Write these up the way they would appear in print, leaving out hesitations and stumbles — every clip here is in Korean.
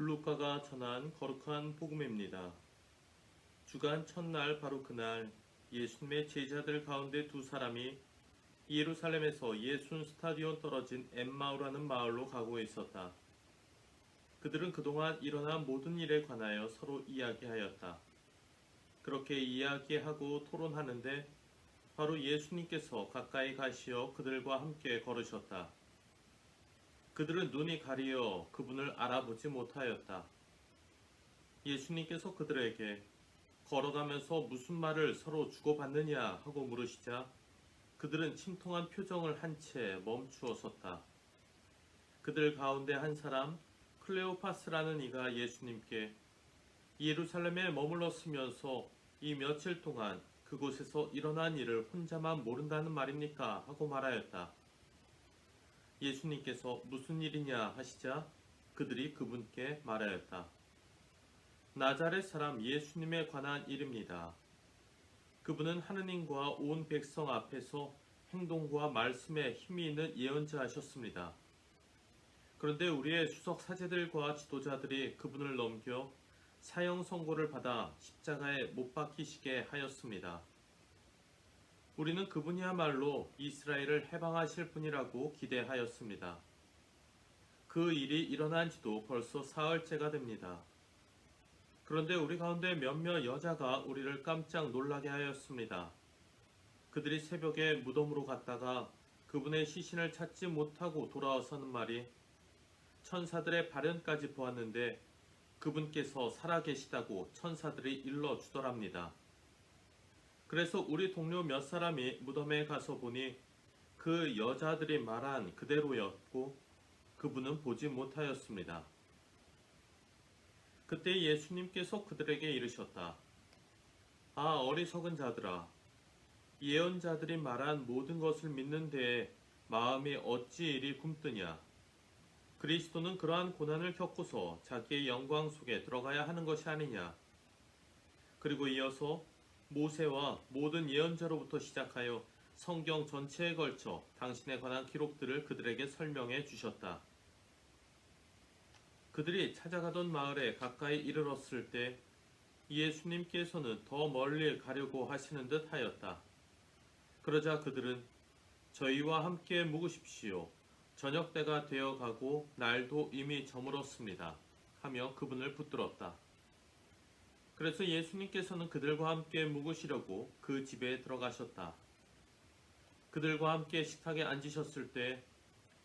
블루카가 전한 거룩한 복음입니다. 주간 첫날 바로 그날 예수님의 제자들 가운데 두 사람이 예루살렘에서 예순 스타디온 떨어진 엠마오라는 마을로 가고 있었다. 그들은 그동안 일어난 모든 일에 관하여 서로 이야기하였다. 그렇게 이야기하고 토론하는데 바로 예수님께서 가까이 가시어 그들과 함께 걸으셨다. 그들은 눈이 가리어 그분을 알아보지 못하였다. 예수님께서 그들에게 걸어가면서 무슨 말을 서로 주고받느냐 하고 물으시자 그들은 침통한 표정을 한 채 멈추어 섰다. 그들 가운데 한 사람 클레오파스라는 이가 예수님께 예루살렘에 머물렀으면서 이 며칠 동안 그곳에서 일어난 일을 혼자만 모른다는 말입니까? 하고 말하였다. 예수님께서 무슨 일이냐 하시자 그들이 그분께 말하였다. 나자렛 사람 예수님에 관한 일입니다. 그분은 하느님과 온 백성 앞에서 행동과 말씀에 힘이 있는 예언자하셨습니다. 그런데 우리의 수석 사제들과 지도자들이 그분을 넘겨 사형 선고를 받아 십자가에 못 박히시게 하였습니다. 우리는 그분이야말로 이스라엘을 해방하실 분이라고 기대하였습니다. 그 일이 일어난 지도 벌써 사흘째가 됩니다. 그런데 우리 가운데 몇몇 여자가 우리를 깜짝 놀라게 하였습니다. 그들이 새벽에 무덤으로 갔다가 그분의 시신을 찾지 못하고 돌아와서는 말이 천사들의 발현까지 보았는데 그분께서 살아계시다고 천사들이 일러주더랍니다. 그래서 우리 동료 몇 사람이 무덤에 가서 보니 그 여자들이 말한 그대로였고 그분은 보지 못하였습니다. 그때 예수님께서 그들에게 이르셨다. 아, 어리석은 자들아, 예언자들이 말한 모든 것을 믿는 데에 마음이 어찌 이리 굼뜨냐. 그리스도는 그러한 고난을 겪고서 자기의 영광 속에 들어가야 하는 것이 아니냐. 그리고 이어서 모세와 모든 예언자로부터 시작하여 성경 전체에 걸쳐 당신에 관한 기록들을 그들에게 설명해 주셨다. 그들이 찾아가던 마을에 가까이 이르렀을 때 예수님께서는 더 멀리 가려고 하시는 듯 하였다. 그러자 그들은 저희와 함께 묵으십시오. 저녁 때가 되어 가고 날도 이미 저물었습니다. 하며 그분을 붙들었다. 그래서 예수님께서는 그들과 함께 묵으시려고 그 집에 들어가셨다. 그들과 함께 식탁에 앉으셨을 때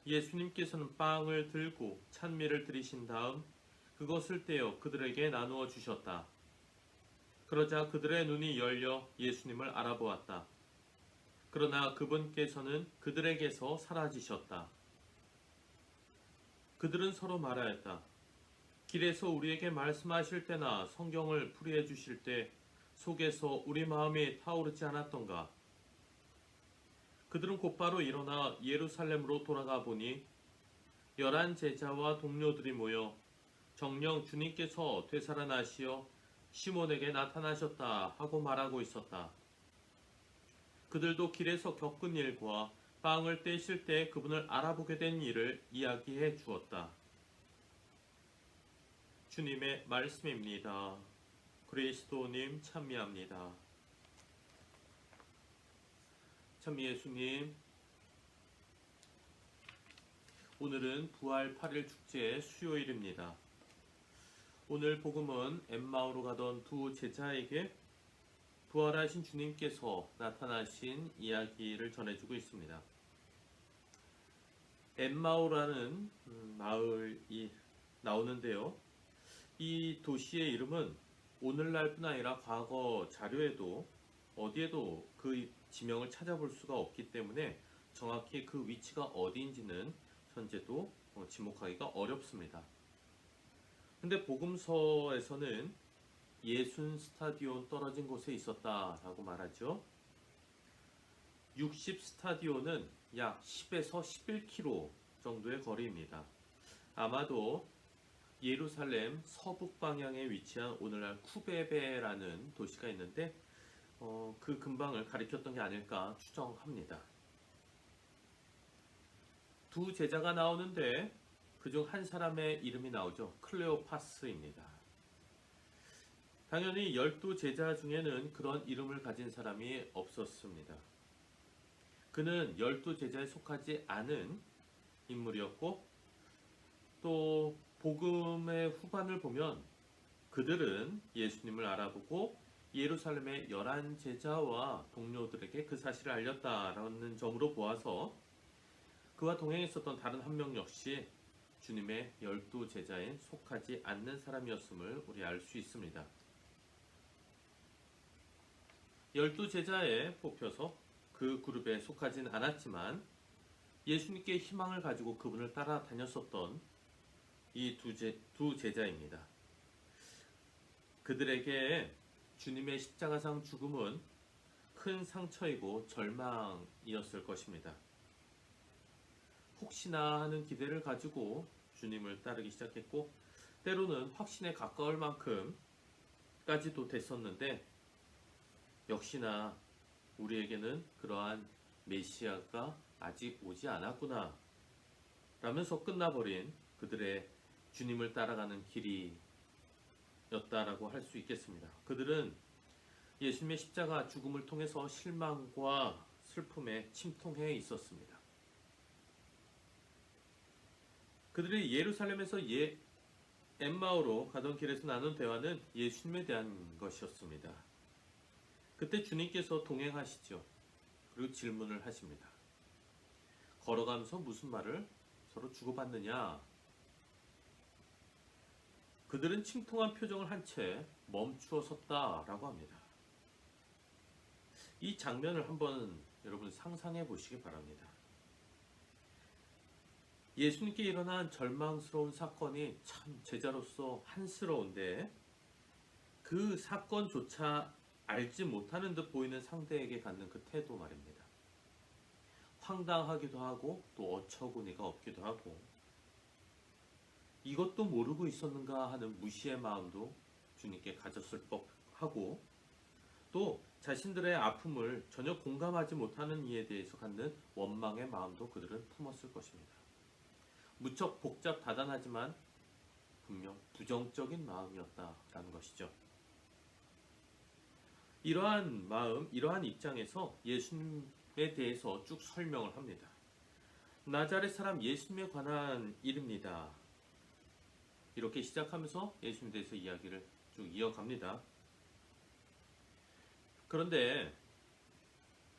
예수님께서는 빵을 들고 찬미를 드리신 다음 그것을 떼어 그들에게 나누어 주셨다. 그러자 그들의 눈이 열려 예수님을 알아보았다. 그러나 그분께서는 그들에게서 사라지셨다. 그들은 서로 말하였다. 길에서 우리에게 말씀하실 때나 성경을 풀이해 주실 때 속에서 우리 마음이 타오르지 않았던가? 그들은 곧바로 일어나 예루살렘으로 돌아가 보니 11 제자와 동료들이 모여 정녕 주님께서 되살아나시어 시몬에게 나타나셨다 하고 말하고 있었다. 그들도 길에서 겪은 일과 빵을 떼실 때 그분을 알아보게 된 일을 이야기해 주었다. 주님의 말씀입니다. 그리스도님 찬미합니다. 참 예수님, 오늘은 부활 8일 축제의 수요일입니다. 오늘 복음은 엠마오로 가던 두 제자에게 부활하신 주님께서 나타나신 이야기를 전해주고 있습니다. 엠마오라는 마을이 나오는데요. 이 도시의 이름은 오늘날뿐 아니라 과거 자료에도 어디에도 그 지명을 찾아볼 수가 없기 때문에 정확히 그 위치가 어디인지는 현재도 지목하기가 어렵습니다. 근데 복음서에서는 예순 스타디온 떨어진 곳에 있었다라고 말하죠. 60 스타디온은 약 10에서 11km 정도의 거리입니다. 아마도 예루살렘 서북 방향에 위치한 오늘날 쿠베베라는 도시가 있는데 그 근방을 가리켰던 게 아닐까 추정합니다. 두 제자가 나오는데 그중 한 사람의 이름이 나오죠. 클레오파스입니다. 당연히 12제자 중에는 그런 이름을 가진 사람이 없었습니다. 그는 12제자에 속하지 않은 인물이었고, 또 복음의 후반을 보면 그들은 예수님을 알아보고 예루살렘의 11제자와 동료들에게 그 사실을 알렸다라는 점으로 보아서 그와 동행했었던 다른 한 명 역시 주님의 12제자에 속하지 않는 사람이었음을 우리 알 수 있습니다. 12제자에 뽑혀서 그 그룹에 속하진 않았지만 예수님께 희망을 가지고 그분을 따라다녔었던 이 두 제자입니다. 그들에게 주님의 십자가상 죽음은 큰 상처이고 절망이었을 것입니다. 혹시나 하는 기대를 가지고 주님을 따르기 시작했고, 때로는 확신에 가까울 만큼까지도 됐었는데, 역시나 우리에게는 그러한 메시아가 아직 오지 않았구나 라면서 끝나버린 그들의 주님을 따라가는 길이었다라고 할 수 있겠습니다. 그들은 예수님의 십자가 죽음을 통해서 실망과 슬픔에 침통해 있었습니다. 그들이 예루살렘에서 엠마오로 가던 길에서 나눈 대화는 예수님에 대한 것이었습니다. 그때 주님께서 동행하시죠. 그리고 질문을 하십니다. 걸어가면서 무슨 말을 서로 주고받느냐? 그들은 침통한 표정을 한 채 멈추어 섰다라고 합니다. 이 장면을 한번 여러분 상상해 보시기 바랍니다. 예수님께 일어난 절망스러운 사건이 참 제자로서 한스러운데, 그 사건조차 알지 못하는 듯 보이는 상대에게 갖는 그 태도 말입니다. 황당하기도 하고 또 어처구니가 없기도 하고, 이것도 모르고 있었는가 하는 무시의 마음도 주님께 가졌을 법하고, 또 자신들의 아픔을 전혀 공감하지 못하는 이에 대해서 갖는 원망의 마음도 그들은 품었을 것입니다. 무척 복잡 다단하지만 분명 부정적인 마음이었다라는 것이죠. 이러한 마음, 이러한 입장에서 예수님에 대해서 쭉 설명을 합니다. 나자렛 사람 예수님에 관한 일입니다. 이렇게 시작하면서 예수님에 대해서 이야기를 쭉 이어갑니다. 그런데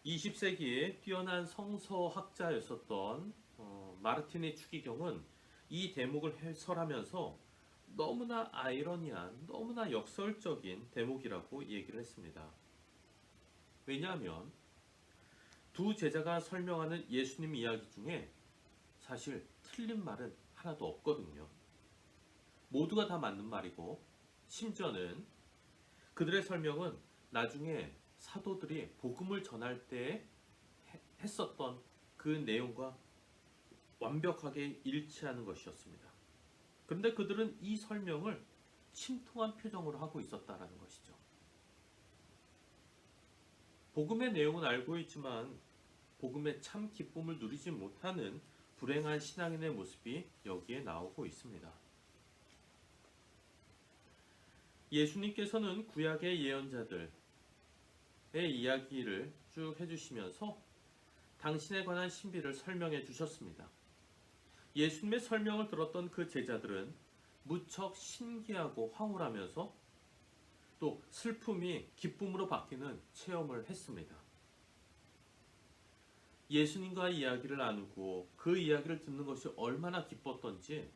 20세기에 뛰어난 성서학자였었던 마르틴의 추기경은 이 대목을 해설하면서 너무나 아이러니한, 너무나 역설적인 대목이라고 얘기를 했습니다. 왜냐하면 두 제자가 설명하는 예수님 이야기 중에 사실 틀린 말은 하나도 없거든요. 모두가 다 맞는 말이고, 심지어는 그들의 설명은 나중에 사도들이 복음을 전할 때 했었던 그 내용과 완벽하게 일치하는 것이었습니다. 그런데 그들은 이 설명을 침통한 표정으로 하고 있었다라는 것이죠. 복음의 내용은 알고 있지만 복음의 참 기쁨을 누리지 못하는 불행한 신앙인의 모습이 여기에 나오고 있습니다. 예수님께서는 구약의 예언자들의 이야기를 쭉 해주시면서 당신에 관한 신비를 설명해 주셨습니다. 예수님의 설명을 들었던 그 제자들은 무척 신기하고 황홀하면서 또 슬픔이 기쁨으로 바뀌는 체험을 했습니다. 예수님과 이야기를 나누고 그 이야기를 듣는 것이 얼마나 기뻤던지,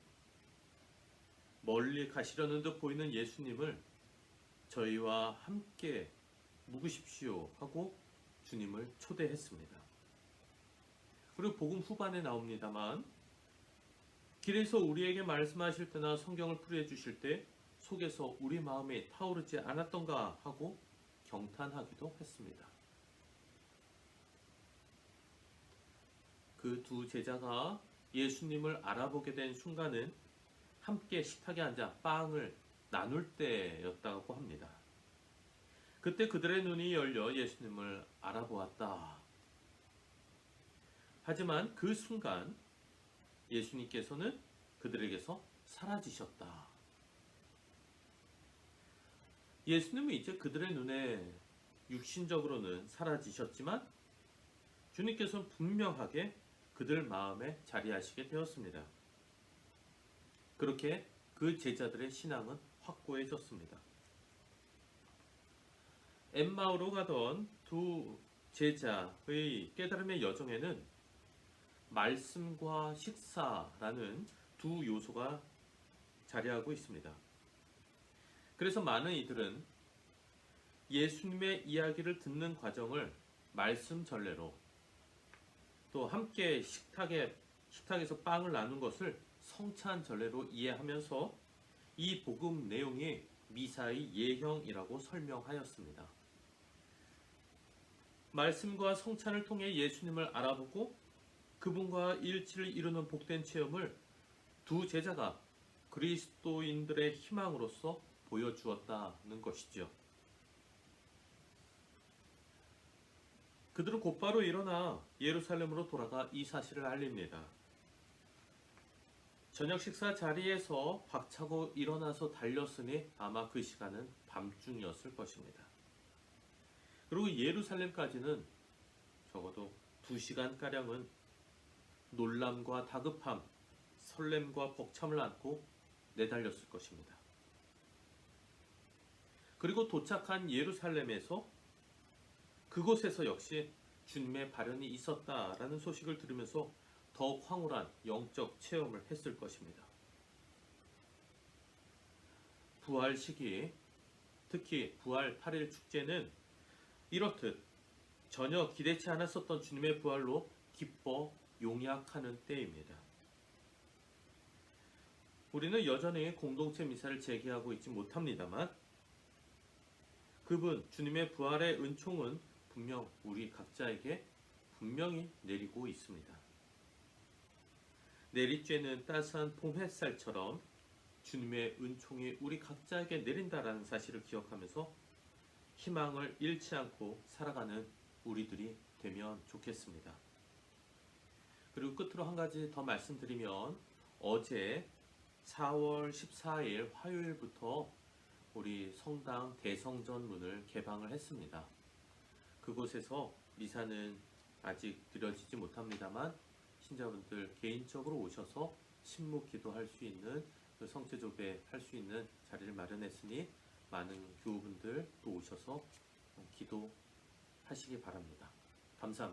멀리 가시려는 듯 보이는 예수님을 저희와 함께 묵으십시오 하고 주님을 초대했습니다. 그리고 복음 후반에 나옵니다만, 길에서 우리에게 말씀하실 때나 성경을 풀이해 주실 때 속에서 우리 마음이 타오르지 않았던가 하고 경탄하기도 했습니다. 그 두 제자가 예수님을 알아보게 된 순간은 함께 식탁에 앉아 빵을 나눌 때였다고 합니다. 그때 그들의 눈이 열려 예수님을 알아보았다. 하지만 그 순간 예수님께서는 그들에게서 사라지셨다. 예수님은 이제 그들의 눈에 육신적으로는 사라지셨지만 주님께서는 분명하게 그들 마음에 자리하시게 되었습니다. 그렇게 그 제자들의 신앙은 확고해졌습니다. 엠마오로 가던 두 제자의 깨달음의 여정에는 말씀과 식사라는 두 요소가 자리하고 있습니다. 그래서 많은 이들은 예수님의 이야기를 듣는 과정을 말씀 전례로, 또 함께 식탁에서 빵을 나눈 것을 성찬 전례로 이해하면서 이 복음 내용이 미사의 예형이라고 설명하였습니다. 말씀과 성찬을 통해 예수님을 알아보고 그분과 일치를 이루는 복된 체험을 두 제자가 그리스도인들의 희망으로서 보여주었다는 것이죠. 그들은 곧바로 일어나 예루살렘으로 돌아가 이 사실을 알립니다. 저녁 식사 자리에서 박차고 일어나서 달렸으니 아마 그 시간은 밤중이었을 것입니다. 그리고 예루살렘까지는 적어도 2시간가량은 놀람과 다급함, 설렘과 벅참을 안고 내달렸을 것입니다. 그리고 도착한 예루살렘에서 그곳에서 역시 주님의 발현이 있었다라는 소식을 들으면서 더욱 황홀한 영적 체험을 했을 것입니다. 부활 시기, 특히 부활 8일 축제는 이렇듯 전혀 기대치 않았었던 주님의 부활로 기뻐 용약하는 때입니다. 우리는 여전히 공동체 미사를 재개하고 있지 못합니다만 그분 주님의 부활의 은총은 분명 우리 각자에게 분명히 내리고 있습니다. 내리쬐는 따스한 봄 햇살처럼 주님의 은총이 우리 각자에게 내린다라는 사실을 기억하면서 희망을 잃지 않고 살아가는 우리들이 되면 좋겠습니다. 그리고 끝으로 한 가지 더 말씀드리면 어제 4월 14일 화요일부터 우리 성당 대성전 문을 개방을 했습니다. 그곳에서 미사는 아직 드려지지 못합니다만 신자분들 개인적으로 오셔서 침묵 기도할 수 있는 그 성체조배 할 수 있는 자리를 마련했으니 많은 교우분들 또 오셔서 기도하시기 바랍니다. 감사합니다.